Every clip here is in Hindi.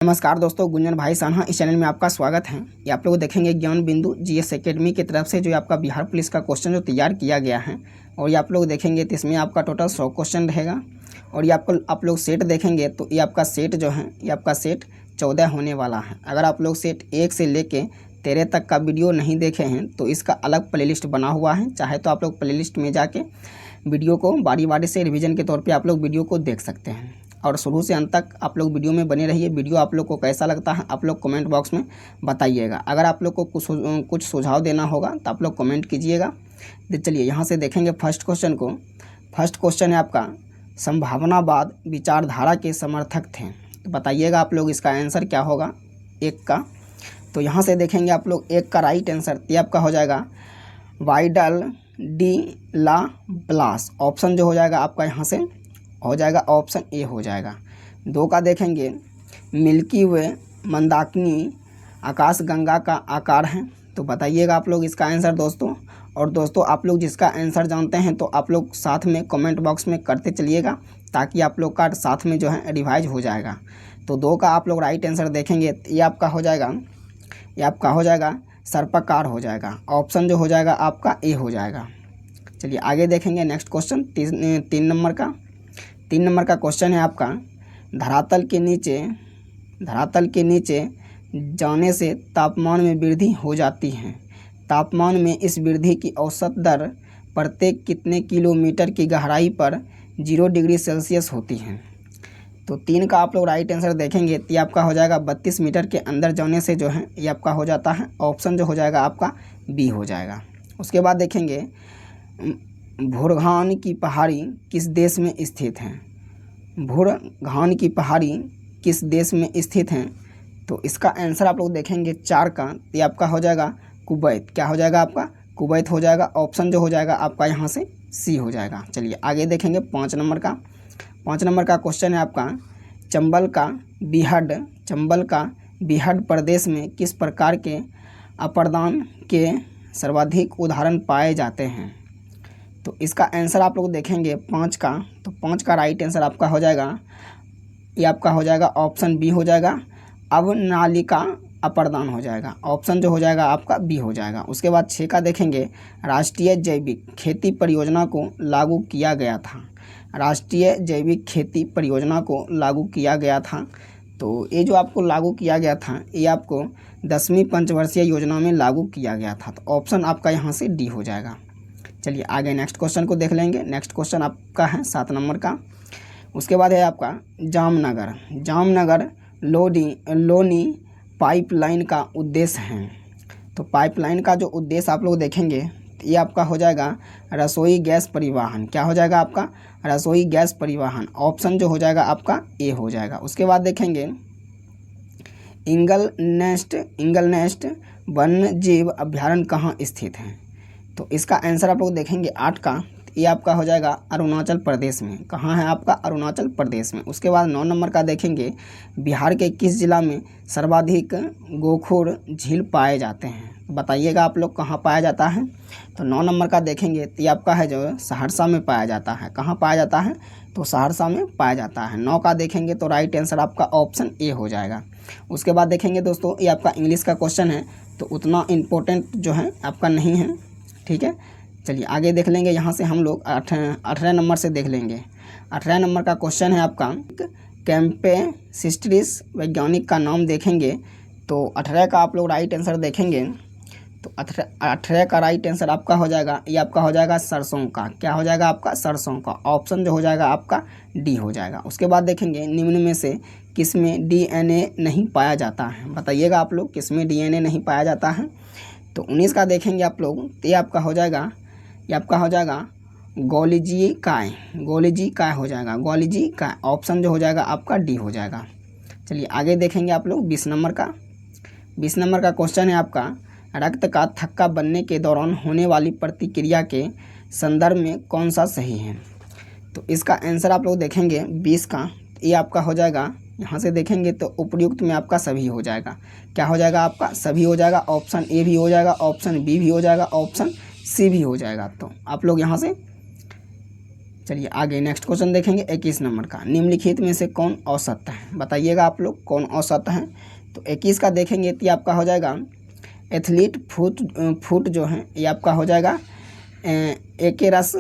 नमस्कार दोस्तों, गुंजन भाई सान्हा इस चैनल में आपका स्वागत है। ये आप लोग देखेंगे ज्ञान बिंदु जीएस एकेडमी की तरफ से जो आपका बिहार पुलिस का क्वेश्चन जो तैयार किया गया है, और ये आप लोग देखेंगे तो इसमें आपका टोटल 100 क्वेश्चन रहेगा। और ये आप लोग सेट देखेंगे तो ये आपका सेट जो है, ये आपका सेट 14 होने वाला है। अगर आप लोग सेट 1 से लेके 13 तक का वीडियो नहीं देखे हैं तो इसका अलग प्लेलिस्ट बना हुआ है। चाहे तो आप लोग प्लेलिस्ट में जाके वीडियो को बारी बारी से रिवीजन के तौर पे आप लोग वीडियो को देख सकते हैं। और शुरू से अंत तक आप लोग वीडियो में बने रहिए। वीडियो आप लोग को कैसा लगता है आप लोग कमेंट बॉक्स में बताइएगा। अगर आप लोग को कुछ सुझाव देना होगा तो आप लोग कमेंट कीजिएगा। चलिए यहाँ से देखेंगे फर्स्ट क्वेश्चन को। फर्स्ट क्वेश्चन है आपका, संभावनावाद विचारधारा के समर्थक थे। तो बताइएगा आप लोग इसका आंसर क्या होगा एक का। तो यहाँ से देखेंगे आप लोग एक का राइट आंसर ये आपका हो जाएगा वाइडल डी ला ब्लास। ऑप्शन जो हो जाएगा आपका यहाँ से हो जाएगा ऑप्शन ए हो जाएगा। 2 का देखेंगे मिल्की वे मंदाकिनी आकाशगंगा का आकार है। तो बताइएगा आप लोग इसका आंसर दोस्तों। और दोस्तों आप लोग जिसका आंसर जानते हैं तो आप लोग साथ में कमेंट बॉक्स में करते चलिएगा, ताकि आप लोग का साथ में जो है रिवाइज हो जाएगा। तो 2 का आप लोग राइट आंसर देखेंगे ये आपका हो जाएगा सर्पाकार हो जाएगा। ऑप्शन जो हो जाएगा आपका ए हो जाएगा। चलिए आगे देखेंगे नेक्स्ट क्वेश्चन 3 नंबर का। 3 नंबर का क्वेश्चन है आपका, धरातल के नीचे जाने से तापमान में वृद्धि हो जाती है। तापमान में इस वृद्धि की औसत दर प्रत्येक कितने किलोमीटर की गहराई पर 0 डिग्री सेल्सियस होती है। तो 3 का आप लोग राइट आंसर देखेंगे तो ये आपका हो जाएगा 32 मीटर के अंदर जाने से जो है ये आपका हो जाता है। ऑप्शन जो हो जाएगा आपका बी हो जाएगा। उसके बाद देखेंगे भूरघान की पहाड़ी किस देश में स्थित है। भूरघान की पहाड़ी किस देश में स्थित है। तो इसका आंसर आप लोग देखेंगे 4 का ये आपका हो जाएगा कुवैत। क्या हो जाएगा आपका कुवैत हो जाएगा। ऑप्शन जो हो जाएगा आपका यहाँ से सी हो जाएगा। चलिए आगे देखेंगे 5 नंबर का। 5 नंबर का क्वेश्चन है आपका, चंबल का बिहार प्रदेश में किस प्रकार के अपादान के सर्वाधिक उदाहरण पाए जाते हैं। तो इसका आंसर आप लोग देखेंगे 5 का। तो 5 का राइट आंसर आपका हो जाएगा ये आपका हो जाएगा ऑप्शन बी हो जाएगा अवनालिका अपादान हो जाएगा। ऑप्शन जो हो जाएगा आपका बी हो जाएगा। उसके बाद 6 का देखेंगे राष्ट्रीय जैविक खेती परियोजना को लागू किया गया था। राष्ट्रीय जैविक खेती परियोजना को लागू किया गया था। तो ये जो आपको लागू किया गया था ये आपको 10वीं पंचवर्षीय योजना में लागू किया गया था। तो ऑप्शन आपका यहाँ से डी हो जाएगा। चलिए आगे नेक्स्ट क्वेश्चन को देख लेंगे। नेक्स्ट क्वेश्चन आपका है 7 नंबर का। उसके बाद है आपका जामनगर लोनी पाइपलाइन का उद्देश्य है। तो पाइपलाइन का जो उद्देश्य आप लोग देखेंगे ये आपका हो जाएगा रसोई गैस परिवहन। क्या हो जाएगा आपका रसोई गैस परिवहन। ऑप्शन जो हो जाएगा आपका ए हो जाएगा। उसके बाद देखेंगे इंगल नेस्ट वन्य जीव अभ्यारण्य कहाँ स्थित है। तो इसका आंसर आप लोग देखेंगे 8 का ये आपका हो जाएगा अरुणाचल प्रदेश में। कहाँ है आपका अरुणाचल प्रदेश में। उसके बाद 9 नंबर का देखेंगे बिहार के किस जिला में सर्वाधिक गोखुर झील पाए जाते हैं। बताइएगा आप लोग कहाँ पाया जाता है। तो 9 नंबर का देखेंगे तो ये आपका है जो सहरसा में पाया जाता है। कहाँ पाया जाता है तो सहरसा में पाया जाता है। 9 का देखेंगे तो राइट आंसर आपका ऑप्शन ए हो जाएगा। उसके बाद देखेंगे दोस्तों ये आपका इंग्लिश का क्वेश्चन है तो उतना इम्पोर्टेंट जो है आपका नहीं है, ठीक है। चलिए आगे देख लेंगे। यहाँ से हम लोग 18 नंबर से देख लेंगे। 18 नंबर का क्वेश्चन है आपका कैंपेसिस्ट्रिस वैज्ञानिक का नाम देखेंगे। तो 18 का आप लोग राइट आंसर देखेंगे तो 18 का राइट आंसर आपका हो जाएगा ये आपका हो जाएगा सरसों का। क्या हो जाएगा आपका सरसों का। ऑप्शन जो हो जाएगा आपका डी हो जाएगा। उसके बाद देखेंगे निम्न में से किसमें डीएनए नहीं पाया जाता है। बताइएगा आप लोग किसमें डीएनए नहीं पाया जाता है। तो 19 का देखेंगे आप लोग तो ये आपका हो जाएगा गोलिजी काय हो जाएगा। गोलिजी काय ऑप्शन जो हो जाएगा आपका डी हो जाएगा। चलिए आगे देखेंगे आप लोग 20 नंबर का। 20 नंबर का क्वेश्चन है आपका रक्त का थक्का बनने के दौरान होने वाली प्रतिक्रिया के संदर्भ में कौन सा सही है। तो इसका आंसर आप लोग देखेंगे 20 का ये आपका हो जाएगा यहाँ से देखेंगे तो उपयुक्त में आपका सभी हो जाएगा। क्या हो जाएगा आपका सभी हो जाएगा। ऑप्शन ए भी हो जाएगा, ऑप्शन बी भी हो जाएगा, ऑप्शन सी भी हो जाएगा। तो आप लोग यहाँ से चलिए आगे नेक्स्ट क्वेश्चन देखेंगे 21 नंबर का। निम्नलिखित में से कौन औसत है, बताइएगा आप लोग कौन औसत है। तो 21 का देखेंगे तो ये आपका हो जाएगा एथलीट फुट जो है ये आपका हो जाएगा एकेरस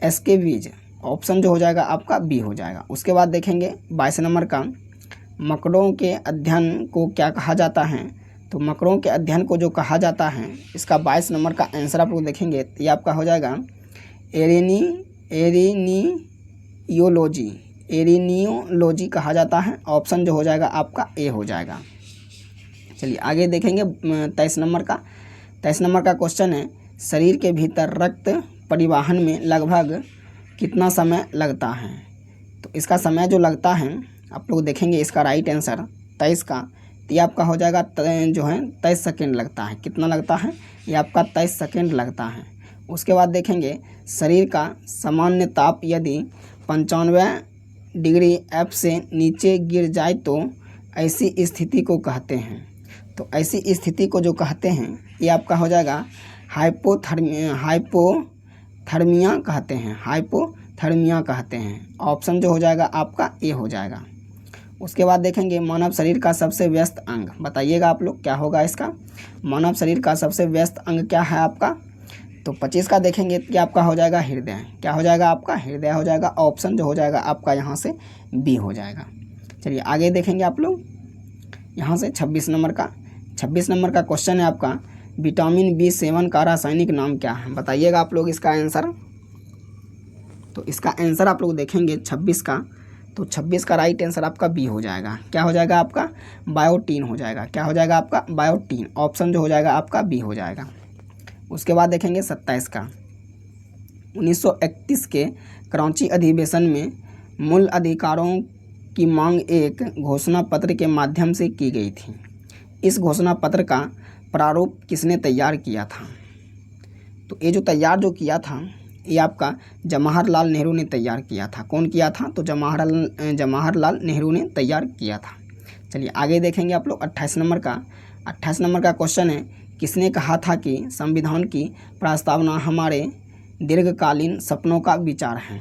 एस्केविज, ऑप्शन जो हो जाएगा आपका बी हो जाएगा। उसके बाद देखेंगे 22 नंबर का, मकड़ों के अध्ययन को क्या कहा जाता है। तो मकड़ों के अध्ययन को जो कहा जाता है, इसका 22 नंबर का आंसर आप लोग देखेंगे तो ये आपका हो जाएगा एरिनियोलॉजी कहा जाता है, ऑप्शन जो हो जाएगा आपका ए हो जाएगा। चलिए आगे देखेंगे 23 नंबर का। 23 नंबर का क्वेश्चन है, शरीर के भीतर रक्त परिवहन में लगभग कितना समय लगता है। तो इसका समय जो लगता है आप लोग देखेंगे, इसका राइट आंसर 23 का तो ये आपका हो जाएगा जो है 23 सेकेंड लगता है। कितना लगता है, ये आपका 23 सेकेंड लगता है। उसके बाद देखेंगे शरीर का सामान्य ताप यदि 95 डिग्री एफ से नीचे गिर जाए तो ऐसी स्थिति को कहते हैं। तो ऐसी स्थिति को जो कहते हैं ये आपका हो जाएगा हाइपोथर्मिया कहते हैं, हाइपोथर्मिया कहते हैं, ऑप्शन जो हो जाएगा आपका ए हो जाएगा। उसके बाद देखेंगे मानव शरीर का सबसे व्यस्त अंग, बताइएगा आप लोग क्या होगा इसका। मानव शरीर का सबसे व्यस्त अंग क्या है आपका। तो 25 का देखेंगे कि आपका हो जाएगा हृदय, क्या हो जाएगा आपका हृदय हो जाएगा, ऑप्शन जो हो जाएगा आपका यहाँ से बी हो जाएगा। चलिए आगे देखेंगे आप लोग यहाँ से 26 नंबर का। 26 नंबर का क्वेश्चन है आपका, विटामिन B7 का रासायनिक नाम क्या है, बताइएगा आप लोग इसका आंसर। तो इसका आंसर आप लोग देखेंगे 26 का, तो 26 का राइट आंसर आपका बी हो जाएगा। क्या हो जाएगा आपका बायोटीन हो जाएगा, क्या हो जाएगा आपका बायोटीन, ऑप्शन जो हो जाएगा आपका बी हो जाएगा। उसके बाद देखेंगे 27 का, 1931 के कराची अधिवेशन में मूल अधिकारों की मांग एक घोषणा पत्र के माध्यम से की गई थी। इस घोषणा पत्र का प्रारूप किसने तैयार किया था। तो ये जो तैयार जो किया था ये आपका जवाहरलाल नेहरू ने तैयार किया था। कौन किया था, तो जवाहरलाल नेहरू ने तैयार किया था। चलिए आगे देखेंगे आप लोग 28 नंबर का। 28 नंबर का क्वेश्चन है, किसने कहा था कि संविधान की प्रस्तावना हमारे दीर्घकालीन सपनों का विचार है।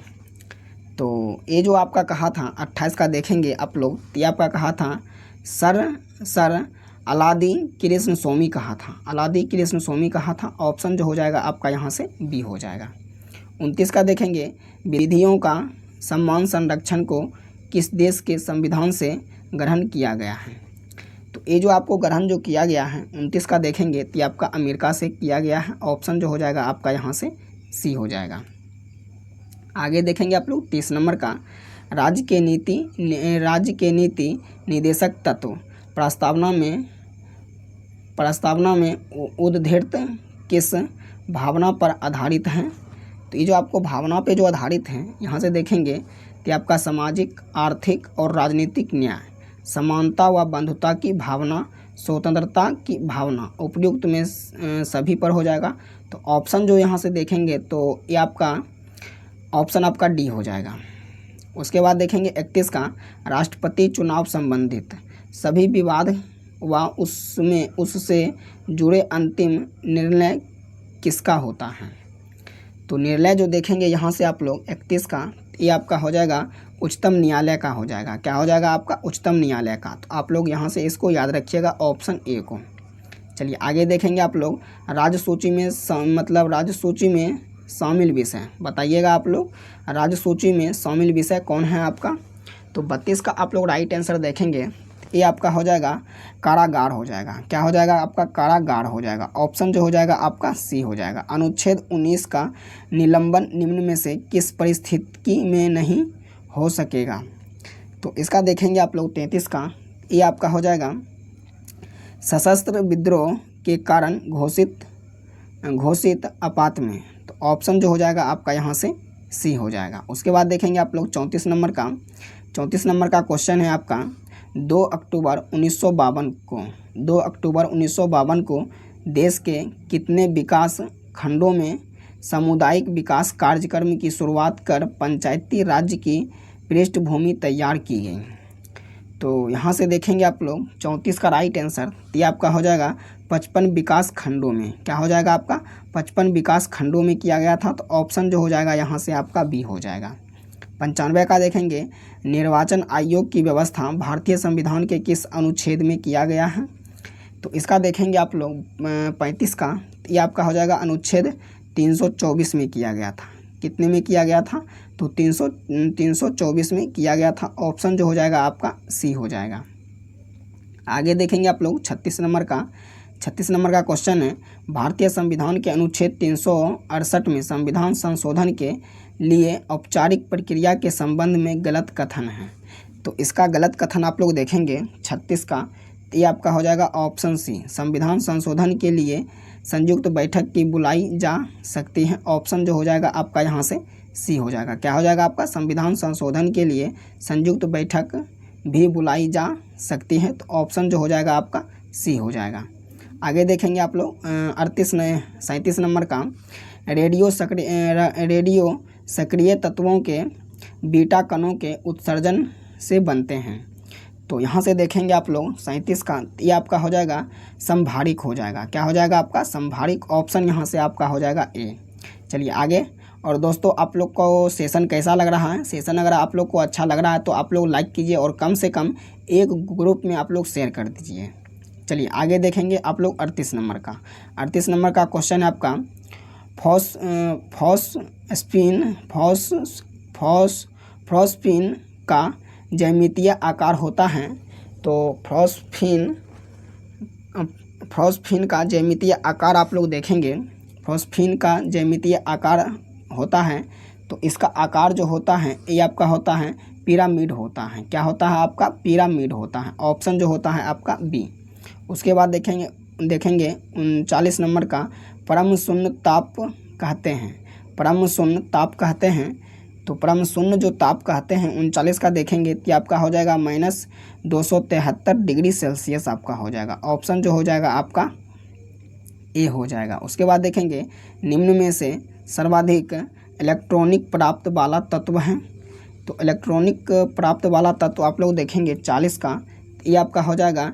तो ये जो आपका कहा था 28 का देखेंगे आप लोग, तो ये आपका कहा था सर अलादी कृष्ण स्वामी कहा था, अलादी कृष्ण स्वामी कहा था, ऑप्शन जो हो जाएगा आपका यहाँ से बी हो जाएगा। 29 का देखेंगे, विधियों का सम्मान संरक्षण को किस देश के संविधान से ग्रहण किया गया है। तो ये जो आपको ग्रहण जो किया गया है 29 का देखेंगे तो आपका अमेरिका से किया गया है, ऑप्शन जो हो जाएगा आपका यहाँ से सी हो जाएगा। आगे देखेंगे आप लोग 30 नंबर का, राज्य के नीति निदेशक तत्व प्रस्तावना में उद्धृत किस भावना पर आधारित हैं। तो ये जो आपको भावना पे जो आधारित हैं यहाँ से देखेंगे कि आपका सामाजिक, आर्थिक और राजनीतिक न्याय, समानता व बंधुता की भावना, स्वतंत्रता की भावना, उपयुक्त में सभी पर हो जाएगा। तो ऑप्शन जो यहाँ से देखेंगे तो ये आपका ऑप्शन आपका डी हो जाएगा। उसके बाद देखेंगे 31 का, राष्ट्रपति चुनाव संबंधित सभी विवाद व उससे जुड़े अंतिम निर्णय किसका होता है। तो निर्णय जो देखेंगे यहाँ से आप लोग 31 का, ये आपका हो जाएगा उच्चतम न्यायालय का हो जाएगा। क्या हो जाएगा आपका उच्चतम न्यायालय का। तो आप लोग यहाँ से इसको याद रखिएगा, ऑप्शन ए को। चलिए आगे देखेंगे आप लोग राज्य सूची में राज्य सूची में शामिल विषय, बताइएगा आप लोग राज्य सूची में शामिल विषय कौन है आपका। तो 32 का आप लोग राइट आंसर देखेंगे, ये आपका हो जाएगा कारागार हो जाएगा। क्या हो जाएगा आपका कारागार हो जाएगा, ऑप्शन जो हो जाएगा आपका सी हो जाएगा। अनुच्छेद 19 का निलंबन निम्न में से किस परिस्थिति में नहीं हो सकेगा। तो इसका देखेंगे आप लोग 33 का, ये आपका हो जाएगा सशस्त्र विद्रोह के कारण घोषित आपात में। तो ऑप्शन जो हो जाएगा आपका यहाँ से सी हो जाएगा। उसके बाद देखेंगे आप लोग 34 नंबर का। 34 नंबर का क्वेश्चन है आपका, 2 अक्टूबर 1952 को देश के कितने विकास खंडों में सामुदायिक विकास कार्यक्रम की शुरुआत कर पंचायती राज्य की पृष्ठभूमि तैयार की गई। तो यहाँ से देखेंगे आप लोग 34 का राइट आंसर ये आपका हो जाएगा 55 विकास खंडों में। क्या हो जाएगा आपका 55 विकास खंडों में किया गया था। तो ऑप्शन जो हो जाएगा यहाँ से आपका बी हो जाएगा। 95 का देखेंगे निर्वाचन आयोग की व्यवस्था भारतीय संविधान के किस अनुच्छेद में किया गया है। तो इसका देखेंगे आप लोग 35 का ये आपका हो जाएगा अनुच्छेद 324 में किया गया था। कितने में किया गया था तो 324 में किया गया था। ऑप्शन जो हो जाएगा आपका सी हो जाएगा। आगे देखेंगे आप लोग 36 नंबर का क्वेश्चन है भारतीय संविधान के अनुच्छेद 368 में संविधान संशोधन के लिए औपचारिक प्रक्रिया के संबंध में गलत कथन है। तो इसका गलत कथन आप लोग देखेंगे 36 का ये आपका हो जाएगा ऑप्शन सी संविधान संशोधन के लिए संयुक्त बैठक की बुलाई जा सकती है। ऑप्शन जो हो जाएगा आपका यहाँ से सी हो जाएगा। क्या हो जाएगा आपका संविधान संशोधन के लिए संयुक्त बैठक भी बुलाई जा सकती है। तो ऑप्शन जो हो जाएगा आपका सी हो जाएगा। आगे देखेंगे आप लोग 37 नंबर का रेडियो सक्रिय तत्वों के बीटा कणों के उत्सर्जन से बनते हैं। तो यहाँ से देखेंगे आप लोग 37 का ये आपका हो जाएगा संभारिक हो जाएगा। क्या हो जाएगा आपका संभारिक। ऑप्शन यहाँ से आपका हो जाएगा ए। चलिए आगे। और दोस्तों आप लोग को सेशन कैसा लग रहा है। सेशन अगर आप लोग को अच्छा लग रहा है तो आप लोग लाइक कीजिए और कम से कम एक ग्रुप में आप लोग शेयर कर दीजिए। चलिए आगे देखेंगे आप लोग 38 नंबर का क्वेश्चन है आपका फॉस्फीन का ज्यामितीय आकार होता है। तो फॉस्फीन का ज्यामितीय आकार आप लोग देखेंगे फॉस्फीन का ज्यामितीय आकार होता है। तो इसका आकार जो होता है ये आपका होता है पिरामिड होता है। क्या होता है आपका पिरामिड होता है। ऑप्शन जो होता है आपका बी। उसके बाद देखेंगे 39 नंबर का परम शून्य ताप कहते हैं। तो परम शून्य जो ताप कहते हैं 39 का देखेंगे तो आपका हो जाएगा -273 डिग्री सेल्सियस आपका हो जाएगा। ऑप्शन जो हो जाएगा आपका ए हो जाएगा। उसके बाद देखेंगे निम्न में से सर्वाधिक इलेक्ट्रॉनिक प्राप्त वाला तत्व है। तो इलेक्ट्रॉनिक प्राप्त वाला तत्व आप लोग देखेंगे 40 का ये आपका हो जाएगा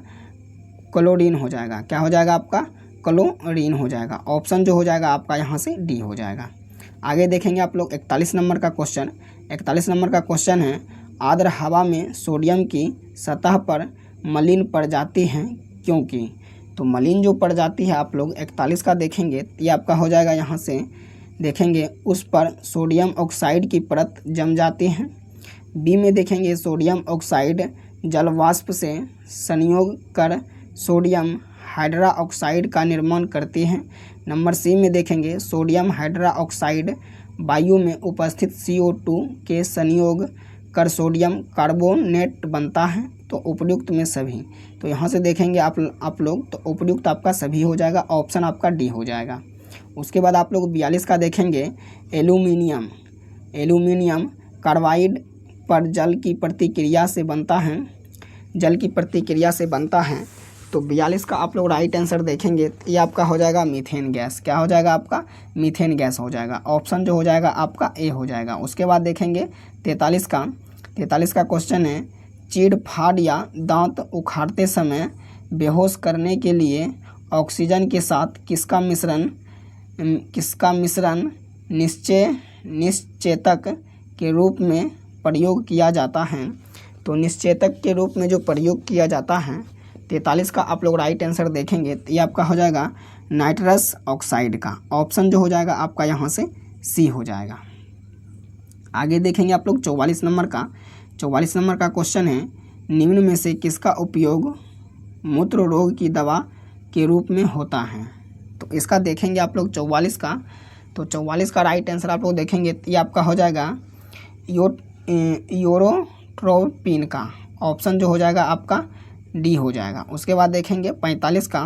क्लोरीन हो जाएगा। क्या हो जाएगा आपका क्लोरीन हो जाएगा। ऑप्शन जो हो जाएगा आपका यहाँ से डी हो जाएगा। आगे देखेंगे आप लोग 41 नंबर का क्वेश्चन है आर्द्र हवा में सोडियम की सतह पर मलिन पड़ जाती है क्योंकि। तो मलिन जो पड़ जाती है आप लोग 41 का देखेंगे ये आपका हो जाएगा यहाँ से देखेंगे उस पर सोडियम ऑक्साइड की परत जम जाती है। बी में देखेंगे सोडियम ऑक्साइड जल वाष्प से संयोग कर सोडियम हाइड्रा ऑक्साइड का निर्माण करती है। नंबर सी में देखेंगे सोडियम हाइड्रा ऑक्साइड वायु में उपस्थित CO2 के संयोग कर सोडियम कार्बोनेट बनता है। तो उपयुक्त में सभी। तो यहाँ से देखेंगे आप लोग तो उपयुक्त आपका सभी हो जाएगा। ऑप्शन आपका डी हो जाएगा। उसके बाद आप लोग 42 का देखेंगे एल्यूमिनियम कार्बाइड पर जल की प्रतिक्रिया से बनता है। तो 42 का आप लोग राइट आंसर देखेंगे ये आपका हो जाएगा मीथेन गैस। क्या हो जाएगा आपका मीथेन गैस हो जाएगा। ऑप्शन जो हो जाएगा आपका ए हो जाएगा। उसके बाद देखेंगे 43 का क्वेश्चन है चीड़ फाड़ या दांत उखाड़ते समय बेहोश करने के लिए ऑक्सीजन के साथ किसका मिश्रण निश्चेतक के रूप में प्रयोग किया जाता है। तो निश्चेतक के रूप में जो प्रयोग किया जाता है 43 का आप लोग राइट आंसर देखेंगे तो ये आपका हो जाएगा नाइट्रस ऑक्साइड का। ऑप्शन जो हो जाएगा आपका यहाँ से सी हो जाएगा। आगे देखेंगे आप लोग 44 नंबर का क्वेश्चन है निम्न में से किसका उपयोग मूत्र रोग की दवा के रूप में होता है। तो इसका देखेंगे आप लोग 44 का। तो 44 का राइट आंसर आप लोग देखेंगे ये आपका हो जाएगा यूरोट्रोपिन का। ऑप्शन जो हो जाएगा आपका डी हो जाएगा। उसके बाद देखेंगे 45 का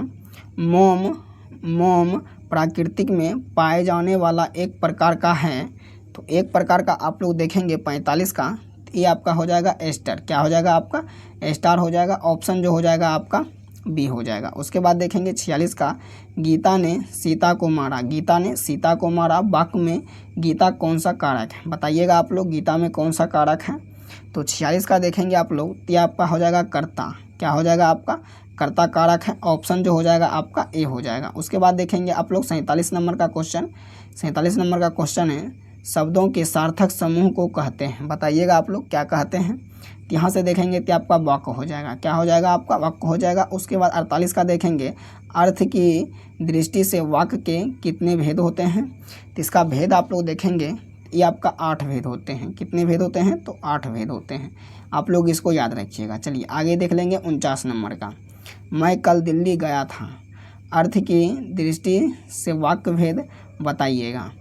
मोम प्राकृतिक में पाए जाने वाला एक प्रकार का है। तो एक प्रकार का आप लोग देखेंगे 45 का ये आपका हो जाएगा एस्टर। क्या हो जाएगा आपका एस्टार हो जाएगा। ऑप्शन जो हो जाएगा आपका बी हो जाएगा। उसके बाद देखेंगे 46 का गीता ने सीता को मारा। वाक्य में गीता कौन सा कारक है बताइएगा आप लोग। गीता में कौन सा कारक है। तो 46 का देखेंगे आप लोग, ये आपका हो जाएगा कर्ता। क्या हो जाएगा आपका? कर्ता कारक है। ऑप्शन जो हो जाएगा आपका ए हो जाएगा। उसके बाद देखेंगे आप लोग 47 नंबर का क्वेश्चन। 47 नंबर का क्वेश्चन है, शब्दों के सार्थक समूह को कहते हैं। बताइएगा आप लोग क्या कहते हैं। यहाँ से देखेंगे कि आपका वाक्य हो जाएगा। क्या हो जाएगा आपका? वाक्य हो जाएगा। उसके बाद 48 का देखेंगे, अर्थ की दृष्टि से वाक्य के कितने भेद होते हैं। तो इसका भेद आप लोग देखेंगे, ये आपका 8 भेद होते हैं। कितने भेद होते हैं? तो 8 भेद होते हैं। आप लोग इसको याद रखिएगा। चलिए आगे देख लेंगे 49 नंबर का, मैं कल दिल्ली गया था। अर्थ की दृष्टि से वाक्य भेद बताइएगा।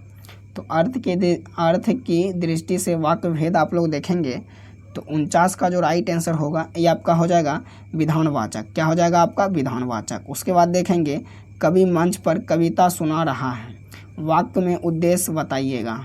तो अर्थ की दृष्टि से वाक्य भेद आप लोग देखेंगे तो 49 का जो राइट आंसर होगा ये आपका हो जाएगा विधानवाचक। क्या हो जाएगा आपका? विधानवाचक। उसके बाद देखेंगे, कवि मंच पर कविता सुना रहा है, वाक्य में उद्देश्य बताइएगा।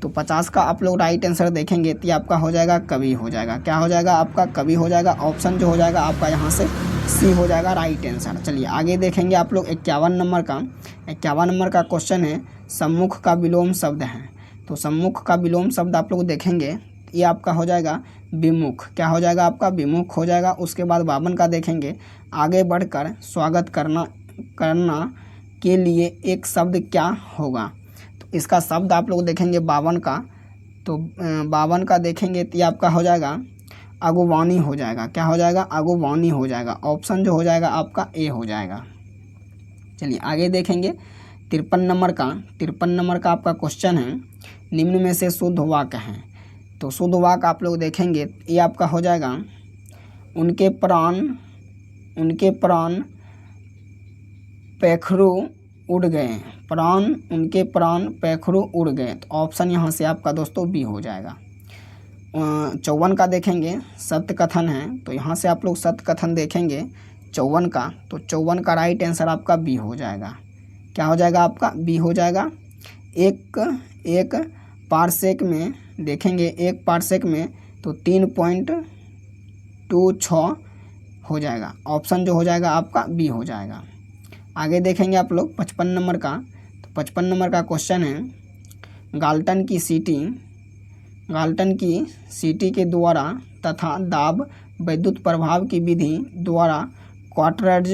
तो 50 का आप लोग राइट आंसर देखेंगे तो ये आपका हो जाएगा कवि हो जाएगा। क्या हो जाएगा आपका? कवि हो जाएगा। ऑप्शन जो हो जाएगा आपका यहाँ से सी हो जाएगा राइट आंसर। चलिए आगे देखेंगे आप लोग 51 नंबर का। 51 नंबर का क्वेश्चन है, सम्मुख का विलोम शब्द है। तो सम्मुख का विलोम शब्द आप लोग देखेंगे, ये आपका हो जाएगा विमुख। क्या हो जाएगा आपका? विमुख हो जाएगा। उसके बाद 52 का देखेंगे, आगे बढ़कर स्वागत करना के लिए एक शब्द क्या होगा। तो इसका शब्द आप लोग देखेंगे 52 का। तो 52 का देखेंगे तो ये आपका हो जाएगा अगुवानी हो जाएगा। क्या हो जाएगा? अगुवानी हो जाएगा। ऑप्शन जो हो जाएगा आपका ए हो जाएगा। चलिए आगे देखेंगे 53 नंबर का। 53 नंबर का आपका क्वेश्चन है, निम्न में से शुद्ध वाक्य है। तो शुद्ध वाक्य आप लोग देखेंगे ये आपका हो जाएगा, उनके प्राण पैखरू उड़ गए। उनके प्राण पैखरू उड़ गए। तो ऑप्शन यहाँ से आपका दोस्तों बी हो जाएगा। 54 का देखेंगे, सत्य कथन है। तो यहाँ से आप लोग सत्य कथन देखेंगे 54 का। तो 54 का राइट आंसर आपका बी हो जाएगा। क्या हो जाएगा आपका? बी हो जाएगा। एक पारसेक में देखेंगे, एक पारसेक में तो 3.26 हो जाएगा। ऑप्शन जो हो जाएगा आपका बी हो जाएगा। आगे देखेंगे आप लोग 55 नंबर का। तो 55 नंबर का क्वेश्चन है, गाल्टन की सीटी के द्वारा तथा दाब विद्युत प्रभाव की विधि द्वारा क्वार्टहर्ज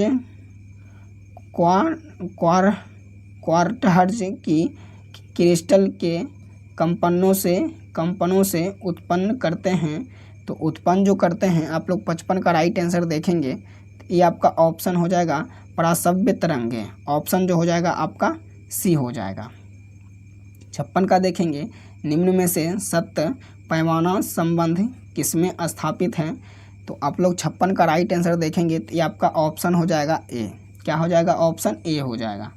की क्रिस्टल के कंपनों से उत्पन्न करते हैं। तो उत्पन्न जो करते हैं आप लोग 55 का राइट आंसर देखेंगे, ये आपका ऑप्शन हो जाएगा परासव्य तरंगे। ऑप्शन जो हो जाएगा आपका सी हो जाएगा। 56 का देखेंगे, निम्न में से सत्य पैमाना संबंध किसमें स्थापित है। तो आप लोग 56 का राइट आंसर देखेंगे तो ये आपका ऑप्शन हो जाएगा ए। क्या हो जाएगा? ऑप्शन ए हो जाएगा।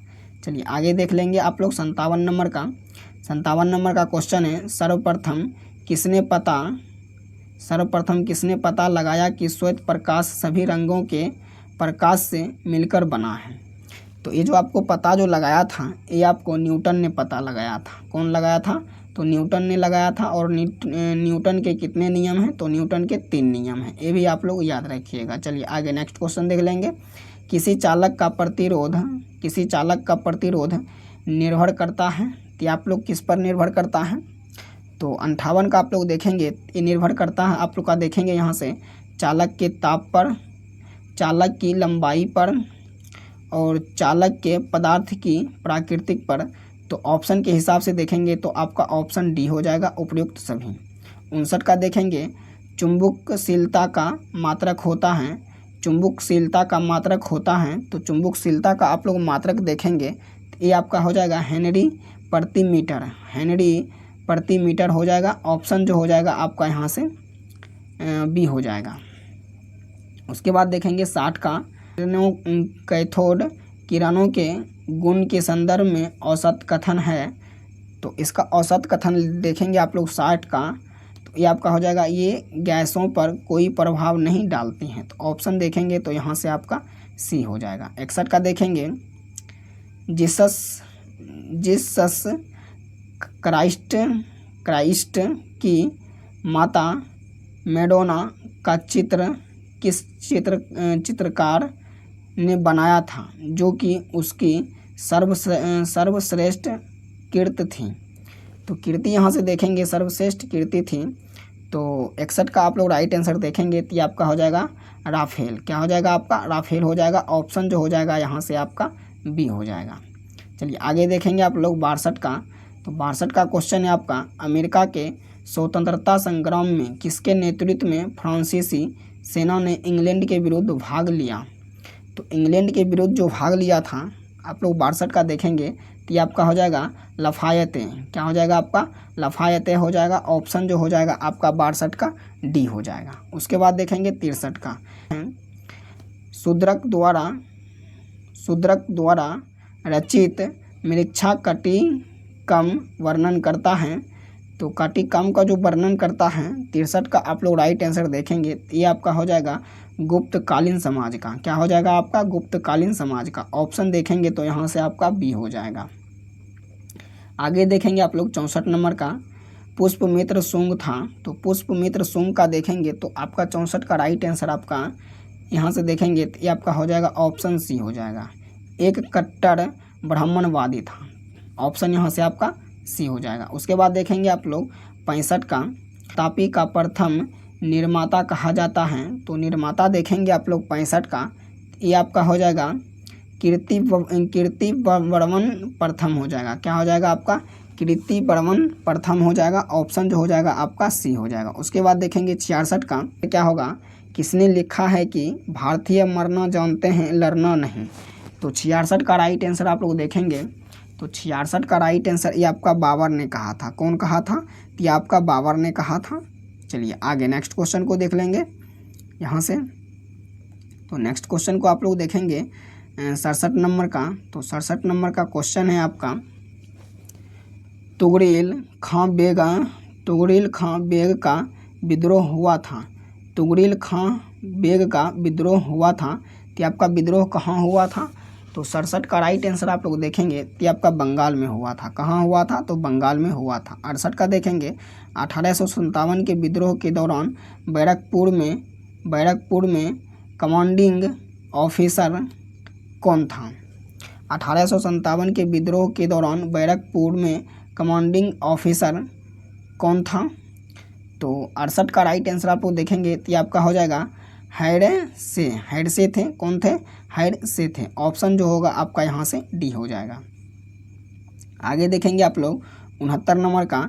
चलिए आगे देख लेंगे आप लोग 57 नंबर का। 57 नंबर का क्वेश्चन है, सर्वप्रथम किसने पता लगाया कि श्वेत प्रकाश सभी रंगों के प्रकाश से मिलकर बना है। तो ये जो आपको पता जो लगाया था ये आपको न्यूटन ने पता लगाया था। कौन लगाया था? तो न्यूटन ने लगाया था। और न्यूटन के कितने नियम हैं? तो न्यूटन के 3 नियम हैं। ये भी आप लोग याद रखिएगा। चलिए आगे नेक्स्ट क्वेश्चन देख लेंगे, किसी चालक का प्रतिरोध निर्भर करता है। तो आप लोग किस पर निर्भर करता है? तो 58 का आप लोग देखेंगे, ये निर्भर करता है आप लोग का देखेंगे यहाँ से चालक के ताप पर, चालक की लंबाई पर और चालक के पदार्थ की प्राकृतिक पर। तो ऑप्शन के हिसाब से देखेंगे तो आपका ऑप्शन डी हो जाएगा, उपर्युक्त सभी। 59 का देखेंगे, चुंबकशीलता का मात्रक होता है। तो चुंबकशीलता का आप लोग मात्रक देखेंगे, ये आपका हो जाएगा हेनरी प्रति मीटर हो जाएगा। ऑप्शन जो हो जाएगा आपका यहाँ से बी हो जाएगा। उसके बाद देखेंगे 60 का, कैथोड किरणों के गुण के संदर्भ में औसत कथन है। तो इसका औसत कथन देखेंगे आप लोग 60 का। तो ये आपका हो जाएगा, ये गैसों पर कोई प्रभाव नहीं डालती हैं। तो ऑप्शन देखेंगे तो यहाँ से आपका सी हो जाएगा। 61 का देखेंगे, जीसस क्राइस्ट की माता मैडोना का चित्र किस चित्रकार ने बनाया था, जो कि उसकी सर्वश्रेष्ठ कृति थी। तो कृति यहाँ से देखेंगे सर्वश्रेष्ठ कृति थी। तो 61 का आप लोग राइट आंसर देखेंगे तो ये आपका हो जाएगा राफेल। क्या हो जाएगा आपका? राफेल हो जाएगा। ऑप्शन जो हो जाएगा यहाँ से आपका बी हो जाएगा। चलिए आगे देखेंगे आप लोग 62 का। तो 62 का क्वेश्चन है आपका, अमेरिका के स्वतंत्रता संग्राम में किसके नेतृत्व में फ्रांसीसी सेना ने इंग्लैंड के विरुद्ध भाग लिया? तो इंग्लैंड के विरुद्ध जो भाग लिया था आप लोग 62 का देखेंगे तो ये आपका हो जाएगा लफायते। क्या हो जाएगा आपका? लफायते हो जाएगा। ऑप्शन जो हो जाएगा आपका 62 का डी हो जाएगा। उसके बाद देखेंगे 63 का। शूद्रक द्वारा रचित मृच्छा कटिकम वर्णन करता है। तो कटिकम का जो वर्णन करता है 63 का आप लोग राइट आंसर देखेंगे तो ये आपका हो जाएगा गुप्तकालीन समाज का। क्या हो जाएगा आपका? गुप्तकालीन समाज का। ऑप्शन देखेंगे तो यहाँ से आपका बी हो जाएगा। आगे देखेंगे आप लोग 64 नंबर का, पुष्पमित्र शुंग था। तो पुष्पमित्र शुंग का देखेंगे तो आपका 64 का राइट आंसर आपका यहाँ से देखेंगे तो ये आपका हो जाएगा ऑप्शन सी हो जाएगा। एक कट्टर ब्राह्मणवादी था। ऑप्शन यहाँ से आपका सी हो जाएगा। उसके बाद देखेंगे आप लोग 65 का, तापी का प्रथम निर्माता कहा जाता है। तो निर्माता देखेंगे आप लोग 65 का, ये आपका हो जाएगा कीर्ति वर्मन प्रथम हो जाएगा। क्या हो जाएगा आपका? कीर्ति वर्मन प्रथम हो जाएगा। ऑप्शन जो हो जाएगा आपका सी हो जाएगा। उसके बाद देखेंगे 66 का, क्या होगा? किसने लिखा है कि भारतीय मरना जानते हैं लड़ना नहीं? तो 66 का राइट आंसर आप लोग देखेंगे तो 66 का राइट आंसर ये आपका बाबर ने कहा था। कौन कहा था? ये आपका बाबर ने कहा था। चलिए आगे नेक्स्ट क्वेश्चन को देख लेंगे यहाँ से। तो नेक्स्ट क्वेश्चन को आप लोग देखेंगे 67 नंबर का। तो 67 नंबर का क्वेश्चन है आपका, तुगरिल खां बेग का विद्रोह हुआ था। तुगरिल खां बेग का विद्रोह हुआ था। तो आपका विद्रोह कहाँ हुआ था? तो 67 का राइट आंसर आप लोग देखेंगे तो आपका बंगाल में हुआ था। कहाँ हुआ था? तो बंगाल में हुआ था। 68 का देखेंगे 1857 के विद्रोह के दौरान बैरकपुर में कमांडिंग ऑफिसर कौन था? 1857 के विद्रोह के दौरान बैरकपुर में कमांडिंग ऑफिसर कौन था? तो 68 का राइट आंसर आप लोग देखेंगे तो आपका हो जाएगा हेड से थे। कौन थे? हेड से थे। ऑप्शन जो होगा आपका यहाँ से डी हो जाएगा। आगे देखेंगे आप लोग 69 नंबर का,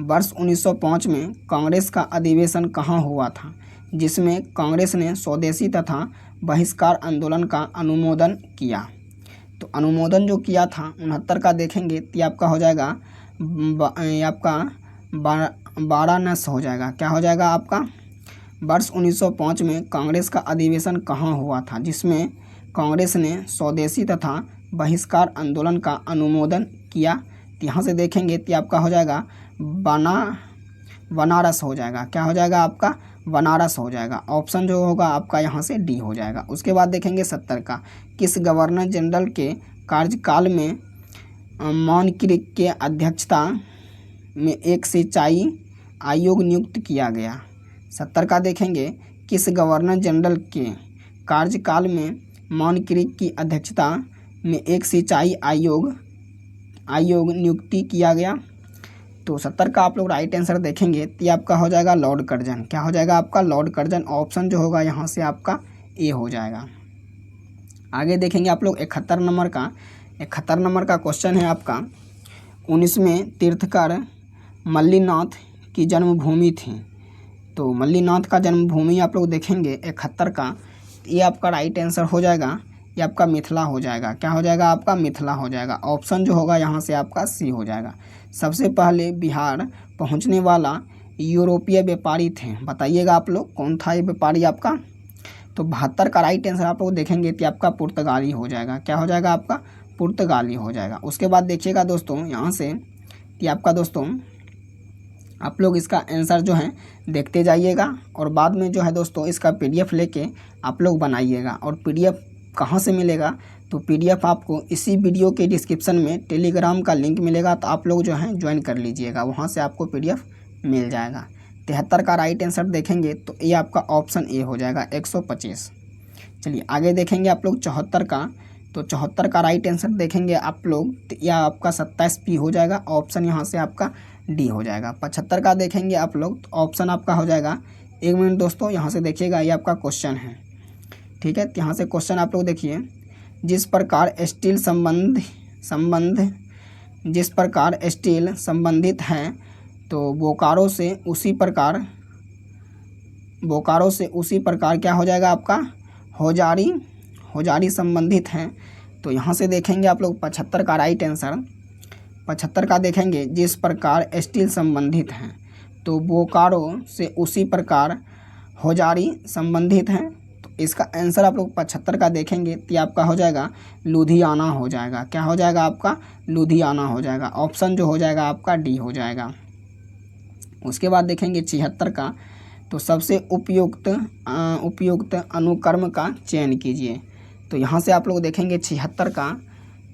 वर्ष 1905 में कांग्रेस का अधिवेशन कहाँ हुआ था जिसमें कांग्रेस ने स्वदेशी तथा बहिष्कार आंदोलन का अनुमोदन किया? तो अनुमोदन जो किया था 69 का देखेंगे तो आपका हो जाएगा आपका वाराणसी हो जाएगा। क्या हो जाएगा आपका? वर्ष 1905 में कांग्रेस का अधिवेशन कहाँ हुआ था जिसमें कांग्रेस ने स्वदेशी तथा बहिष्कार आंदोलन का अनुमोदन किया? तो यहाँ से देखेंगे तो आपका हो जाएगा बनारस हो जाएगा। क्या हो जाएगा आपका? बनारस हो जाएगा। ऑप्शन जो होगा आपका यहाँ से डी हो जाएगा। उसके बाद देखेंगे 70 का, किस गवर्नर जनरल के कार्यकाल में मॉनक्रिक के अध्यक्षता में एक सिंचाई आयोग नियुक्त किया गया? 70 का देखेंगे, किस गवर्नर जनरल के कार्यकाल में मॉनक्रिक की अध्यक्षता में एक सिंचाई आयोग नियुक्ति किया गया? तो 70 का आप लोग राइट आंसर देखेंगे तो आपका हो जाएगा लॉर्ड कर्जन। क्या हो जाएगा आपका? Lord Curzon. ऑप्शन जो होगा यहाँ से आपका ए हो जाएगा। आगे देखेंगे आप लोग 71 नंबर का। 71 नंबर का क्वेश्चन है आपका, 19वें तीर्थकर मल्लीनाथ की जन्मभूमि थी। तो मल्लीनाथ का जन्मभूमि आप लोग देखेंगे 71 का, ये आपका राइट आंसर हो जाएगा, ये आपका मिथिला हो जाएगा। क्या हो जाएगा आपका? मिथिला हो जाएगा। ऑप्शन जो होगा यहाँ से आपका सी हो जाएगा। सबसे पहले बिहार पहुँचने वाला यूरोपीय व्यापारी थे, बताइएगा आप लोग कौन था ये व्यापारी आपका? तो 72 का राइट आंसर आप लोग देखेंगे तो आपका पुर्तगाली हो जाएगा। क्या हो जाएगा आपका? पुर्तगाली हो जाएगा। उसके बाद देखिएगा दोस्तों यहाँ से कि आपका दोस्तों आप लोग इसका आंसर जो है देखते जाइएगा और बाद में जो है दोस्तों इसका PDF लेके आप लोग बनाइएगा। और PDF कहाँ से मिलेगा? तो PDF आपको इसी वीडियो के डिस्क्रिप्शन में टेलीग्राम का लिंक मिलेगा, तो आप लोग जो है ज्वाइन कर लीजिएगा, वहाँ से आपको PDF मिल जाएगा। 73 का राइट आंसर देखेंगे तो ये आपका ऑप्शन ए हो जाएगा 125। चलिए आगे देखेंगे आप लोग 74 का। तो 74 का राइट आंसर देखेंगे आप लोग तो यह आपका 27 पी हो जाएगा। ऑप्शन यहाँ से आपका डी हो जाएगा। 75 का देखेंगे आप लोग तो ऑप्शन आपका हो जाएगा, 1 मिनट दोस्तों यहाँ से देखिएगा, ये आपका क्वेश्चन है, ठीक है। यहाँ से क्वेश्चन आप लोग देखिए, जिस प्रकार स्टील जिस प्रकार स्टील संबंधित है तो बोकारो से उसी प्रकार क्या हो जाएगा आपका, हौजारी संबंधित है। तो यहाँ से देखेंगे आप लोग 75 का राइट आंसर, 75 का देखेंगे, जिस प्रकार स्टील संबंधित है तो बोकारो से उसी प्रकार हौजारी संबंधित है। तो इसका आंसर आप लोग 75 का देखेंगे तो आपका हो जाएगा लुधियाना हो जाएगा। क्या हो जाएगा आपका, लुधियाना हो जाएगा। ऑप्शन जो हो जाएगा आपका डी हो जाएगा। उसके बाद देखेंगे 76 का, तो सबसे उपयुक्त अनुक्रम का चयन कीजिए। तो यहाँ से आप लोग देखेंगे 76 का,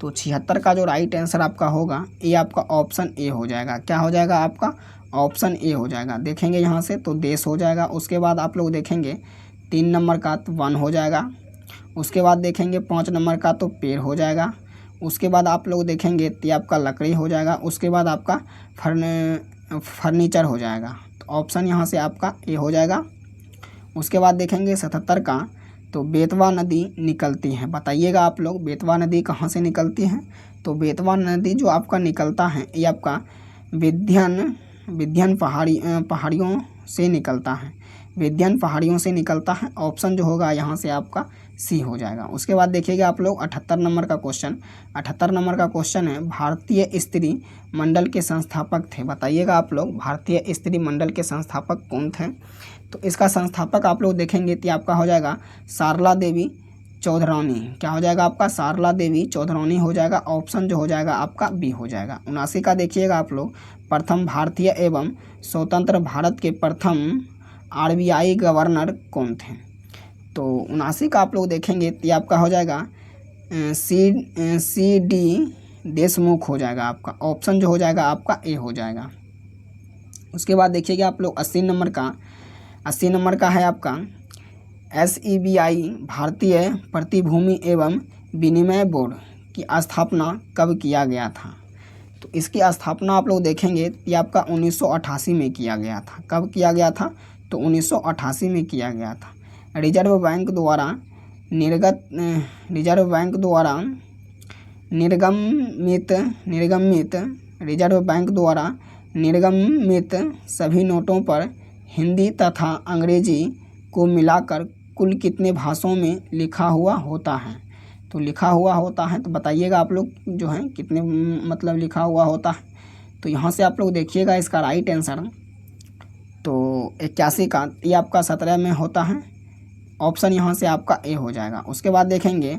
तो 76 का जो राइट आंसर आपका होगा ये आपका ऑप्शन ए हो जाएगा। क्या हो जाएगा आपका, ऑप्शन ए हो जाएगा। देखेंगे यहाँ से तो देश हो जाएगा। उसके बाद आप लोग देखेंगे 3 नंबर का तो वन हो जाएगा। उसके बाद देखेंगे 5 नंबर का तो पेड़ हो जाएगा। उसके बाद आप लोग देखेंगे तो आपका लकड़ी हो जाएगा। उसके बाद आपका फर्नीचर हो जाएगा। तो ऑप्शन यहाँ से आपका ए हो जाएगा। उसके बाद देखेंगे 77 का, तो बेतवा नदी निकलती है, बताइएगा आप लोग बेतवा नदी कहाँ से निकलती है। तो बेतवा नदी जो आपका निकलता है ये आपका विंध्य पहाड़ियों से निकलता है, विंध्य पहाड़ियों से निकलता है। ऑप्शन जो होगा यहाँ से आपका सी हो जाएगा। उसके बाद देखिएगा आप लोग 78 नंबर का क्वेश्चन, 78 नंबर का क्वेश्चन है, भारतीय स्त्री मंडल के संस्थापक थे, बताइएगा आप लोग भारतीय स्त्री मंडल के संस्थापक कौन थे। तो इसका संस्थापक आप लोग देखेंगे तो आपका हो जाएगा सारला देवी चौधरानी। क्या हो जाएगा आपका, सारला देवी चौधरानी हो जाएगा। ऑप्शन जो हो जाएगा आपका बी हो जाएगा। 79 का देखिएगा आप लोग, प्रथम भारतीय एवं स्वतंत्र भारत के प्रथम आरबीआई गवर्नर कौन थे। तो 79 का आप लोग देखेंगे तो आपका हो जाएगा सी डी देशमुख हो जाएगा आपका। ऑप्शन जो हो जाएगा आपका ए हो जाएगा। उसके बाद देखिएगा आप लोग 80 नंबर का, 80 नंबर का है आपका SEBI भारतीय प्रतिभूति एवं विनिमय बोर्ड की स्थापना कब किया गया था। तो इसकी स्थापना आप लोग देखेंगे तो आपका 1988 में किया गया था। कब किया गया था, तो 1988 में किया गया था। रिजर्व बैंक द्वारा निर्गमित सभी नोटों पर हिंदी तथा अंग्रेजी को मिलाकर कुल कितने भाषाओं में लिखा हुआ होता है। तो लिखा हुआ होता है तो बताइएगा आप लोग जो है कितने मतलब लिखा हुआ होता है। तो यहाँ से आप लोग देखिएगा इसका राइट आंसर, तो 81 का ये आपका 17 में होता है। ऑप्शन यहाँ से आपका ए हो जाएगा। उसके बाद देखेंगे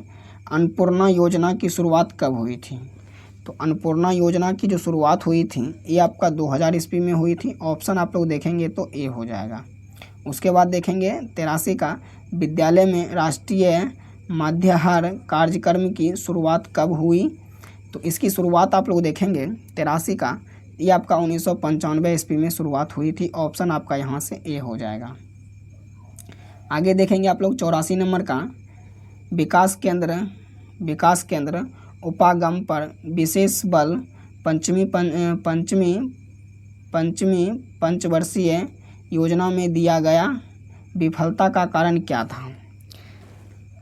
अन्नपूर्णा योजना की शुरुआत कब हुई थी। तो अन्नपूर्णा योजना की जो शुरुआत हुई थी ये आपका 2000 ईस्वी में हुई थी। ऑप्शन आप लोग देखेंगे तो ए हो जाएगा। उसके बाद देखेंगे 83 का, विद्यालय में राष्ट्रीय माध्याहार कार्यक्रम की शुरुआत कब हुई। तो इसकी शुरुआत आप लोग देखेंगे 83 का ये आपका 1995 ईस्वी में शुरुआत हुई थी। ऑप्शन आपका यहाँ से ए हो जाएगा। आगे देखेंगे आप लोग 84 नंबर का, विकास केंद्र उपागम पर विशेष बल पंचमी पंचवर्षीय योजना में दिया गया, विफलता का कारण क्या था।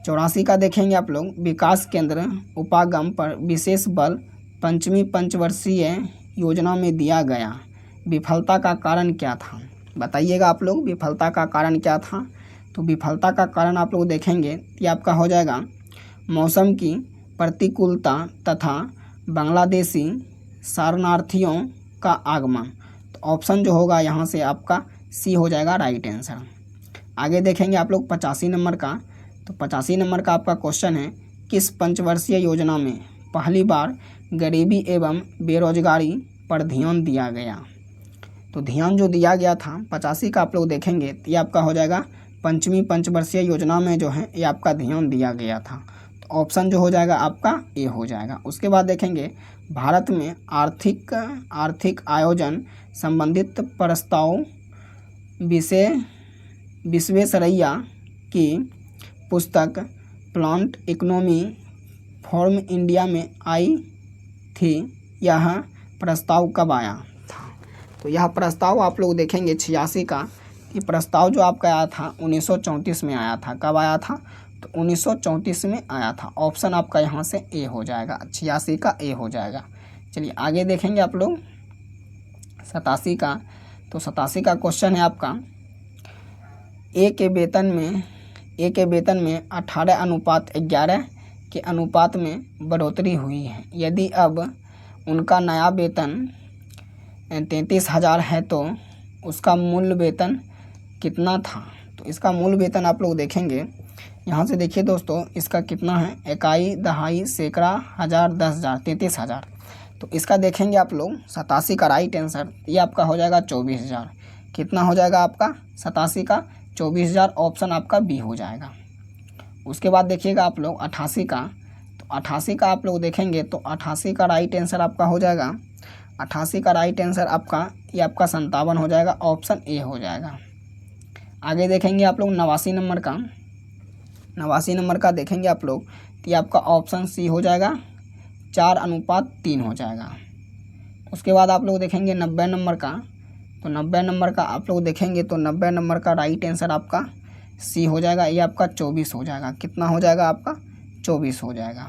84 का देखेंगे आप लोग, विकास केंद्र उपागम पर विशेष बल पंचमी पंचवर्षीय योजना में दिया गया, विफलता का कारण क्या था, बताइएगा आप लोग विफलता का कारण क्या था। तो विफलता का कारण आप लोग देखेंगे कि आपका हो जाएगा मौसम की प्रतिकूलता तथा बांग्लादेशी शरणार्थियों का आगमन। तो ऑप्शन जो होगा यहाँ से आपका सी हो जाएगा राइट आंसर। आगे देखेंगे आप लोग 85 नंबर का, तो 85 नंबर का आपका क्वेश्चन है, किस पंचवर्षीय योजना में पहली बार गरीबी एवं बेरोजगारी पर ध्यान दिया गया। तो ध्यान जो दिया गया था 85 का आप लोग देखेंगे तो ये आपका हो जाएगा पंचमी पंचवर्षीय योजना में जो है ये आपका ध्यान दिया गया था। तो ऑप्शन जो हो जाएगा आपका ए हो जाएगा। उसके बाद देखेंगे भारत में आर्थिक आयोजन संबंधित प्रस्ताव विश्वेश्वरैया की पुस्तक प्लांट इकोनॉमी फॉर्म इंडिया में आई थी। यह प्रस्ताव कब आया था। तो यह प्रस्ताव आप लोग देखेंगे 86 का, ये प्रस्ताव जो आपका आया था 1934 में आया था। कब आया था? तो 1934 में आया था। ऑप्शन आपका यहाँ से ए हो जाएगा, 86 का ए हो जाएगा। चलिए आगे देखेंगे आप लोग 87 का। तो 87 का क्वेश्चन है आपका, ए के वेतन में 18:11 के अनुपात में बढ़ोतरी हुई है। यदि अब उनका नया वेतन 33,000 है तो उसका मूल वेतन कितना था? तो इसका मूल वेतन आप लोग देखेंगे, यहाँ से देखिए दोस्तों, इसका कितना है, इकाई, दहाई, सैकड़ा, हज़ार, 10,000, 33,000। तो इसका देखेंगे आप लोग 87 का राइट आंसर ये आपका हो जाएगा 24,000। कितना हो जाएगा आपका 87 का? 24,000। ऑप्शन आपका बी हो जाएगा। उसके बाद देखिएगा आप लोग 88 का। तो 88 का आप लोग देखेंगे तो 88 का राइट आंसर आपका हो जाएगा, 88 का राइट आंसर आपका ये आपका 57 हो जाएगा। ऑप्शन ए हो जाएगा। आगे देखेंगे आप लोग 89 नंबर का। 89 नंबर का देखेंगे आप लोग तो ये आपका ऑप्शन सी हो जाएगा, 4:3 हो जाएगा। उसके बाद आप लोग देखेंगे 90 नंबर का। तो 90 नंबर का आप लोग देखेंगे तो 90 नंबर का राइट आंसर आपका सी हो जाएगा, ये आपका 24 हो जाएगा। कितना हो जाएगा आपका? 24 हो जाएगा।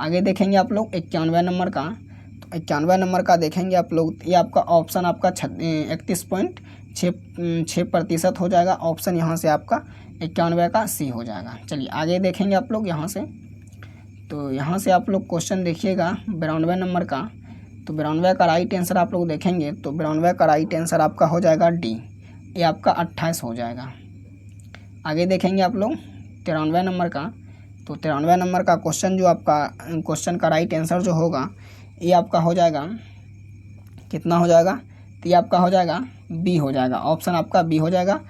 आगे देखेंगे आप लोग 91 नंबर का। तो 91 नंबर का देखेंगे आप लोग, ये आपका ऑप्शन आपका 31.6% हो जाएगा। ऑप्शन यहाँ से आपका 91 का सी हो जाएगा। चलिए आगे देखेंगे आप लोग यहाँ से। तो यहाँ से आप लोग क्वेश्चन देखिएगा 92 नंबर का। तो 92 का राइट आंसर आप लोग देखेंगे तो 92 का राइट आंसर आपका हो जाएगा डी, ये आपका 28 हो जाएगा। आगे देखेंगे आप लोग 93 नंबर का। तो 93 नंबर का क्वेश्चन जो आपका क्वेश्चन का राइट आंसर जो होगा ये आपका हो जाएगा, कितना हो जाएगा? तो ये आपका हो जाएगा बी हो जाएगा। ऑप्शन आपका बी हो जाएगा।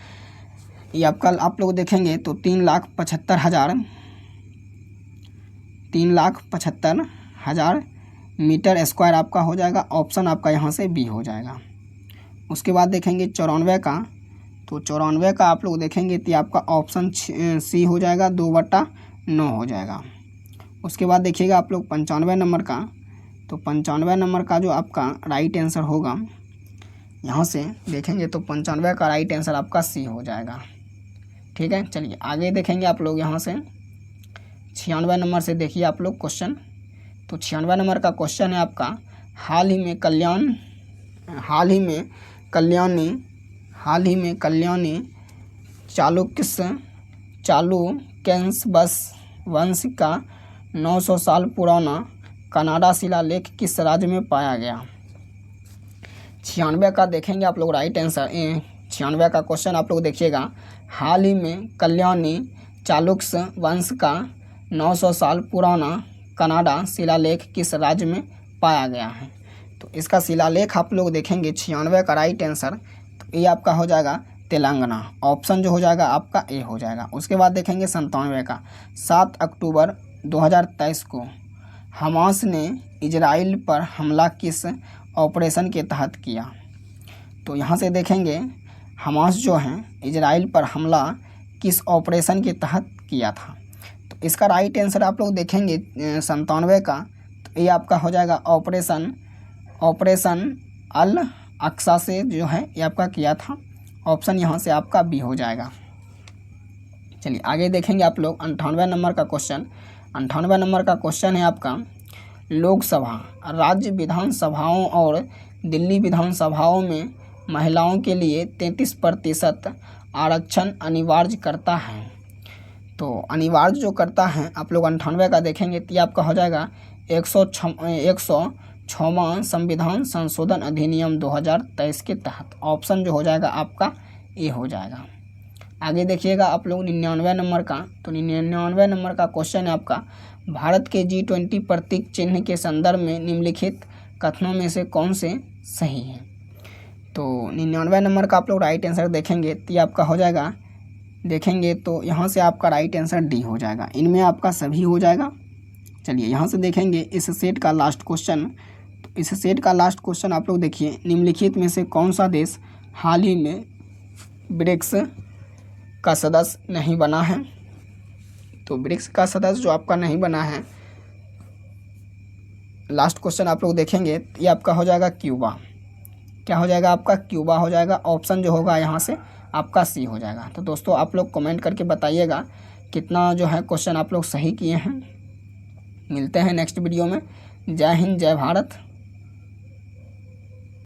ये आपका आप लोग देखेंगे तो 3,75,000 मीटर स्क्वायर आपका हो जाएगा। ऑप्शन आपका यहाँ से बी हो जाएगा। उसके बाद देखेंगे 94 का। तो 94 का आप लोग देखेंगे तो आपका ऑप्शन सी हो जाएगा, 2/9 हो जाएगा। उसके बाद देखिएगा आप लोग 95 नंबर का। तो 95 नंबर का जो आपका राइट आंसर होगा, यहाँ से देखेंगे तो 95 का राइट आंसर आपका सी हो जाएगा। ठीक है, चलिए आगे देखेंगे आप लोग यहाँ से 96 नंबर से देखिए आप लोग क्वेश्चन। तो 96 नंबर का क्वेश्चन है आपका, हाल ही में कल्याणी चालुक्यंस वंश का 900 साल पुराना कनाडा शिलालेख किस राज्य में पाया गया? 96 का देखेंगे आप लोग राइट आंसर 96 का क्वेश्चन आप लोग देखिएगा, हाल ही में कल्याणी चालुक्य वंश का 900 साल पुराना कनाडा शिलालेख किस राज्य में पाया गया है? तो इसका शिलालेख आप लोग देखेंगे 96 का राइट आंसर तो ये आपका हो जाएगा तेलंगाना। ऑप्शन जो हो जाएगा आपका ए हो जाएगा। उसके बाद देखेंगे 97 का। 7 अक्टूबर 2023 को हमास ने इजराइल पर हमला किस ऑपरेशन के तहत किया? तो यहाँ से देखेंगे हमास जो है इजराइल पर हमला किस ऑपरेशन के तहत किया था? तो इसका राइट आंसर आप लोग देखेंगे 97 का। तो ये आपका हो जाएगा ऑपरेशन अल अक्सा से जो है ये आपका किया था। ऑप्शन यहाँ से आपका बी हो जाएगा। चलिए आगे देखेंगे आप लोग 98 नंबर का क्वेश्चन। 98 नंबर का क्वेश्चन है आपका, लोकसभा, राज्य विधानसभाओं और दिल्ली विधानसभाओं में महिलाओं के लिए 33% आरक्षण अनिवार्य करता है। तो अनिवार्य जो करता है आप लोग 98 का देखेंगे तो ये आपका हो जाएगा 106वां संविधान संशोधन अधिनियम 2023 के तहत। ऑप्शन जो हो जाएगा आपका ए हो जाएगा। आगे देखिएगा आप लोग 99 नंबर का। तो 99 नंबर का क्वेश्चन है आपका, भारत के G20 प्रतीक चिन्ह के संदर्भ में निम्नलिखित कथनों में से कौन से सही है? तो 99 नंबर का आप लोग राइट आंसर देखेंगे तो ये आपका हो जाएगा, देखेंगे तो यहाँ से आपका राइट आंसर डी हो जाएगा। इनमें आपका सभी हो जाएगा। चलिए यहाँ से देखेंगे इस सेट का लास्ट क्वेश्चन। तो इस सेट का लास्ट क्वेश्चन आप लोग देखिए, निम्नलिखित में से कौन सा देश हाल ही में ब्रिक्स का सदस्य नहीं बना है? तो ब्रिक्स का सदस्य जो आपका नहीं बना है, लास्ट क्वेश्चन आप लोग देखेंगे ये आपका हो जाएगा क्यूबा। क्या हो जाएगा आपका क्यूबा हो जाएगा। ऑप्शन जो होगा यहाँ से आपका सी हो जाएगा। तो दोस्तों आप लोग कमेंट करके बताइएगा कितना जो है क्वेश्चन आप लोग सही किए हैं। मिलते हैं नेक्स्ट वीडियो में। जय हिंद, जय भारत।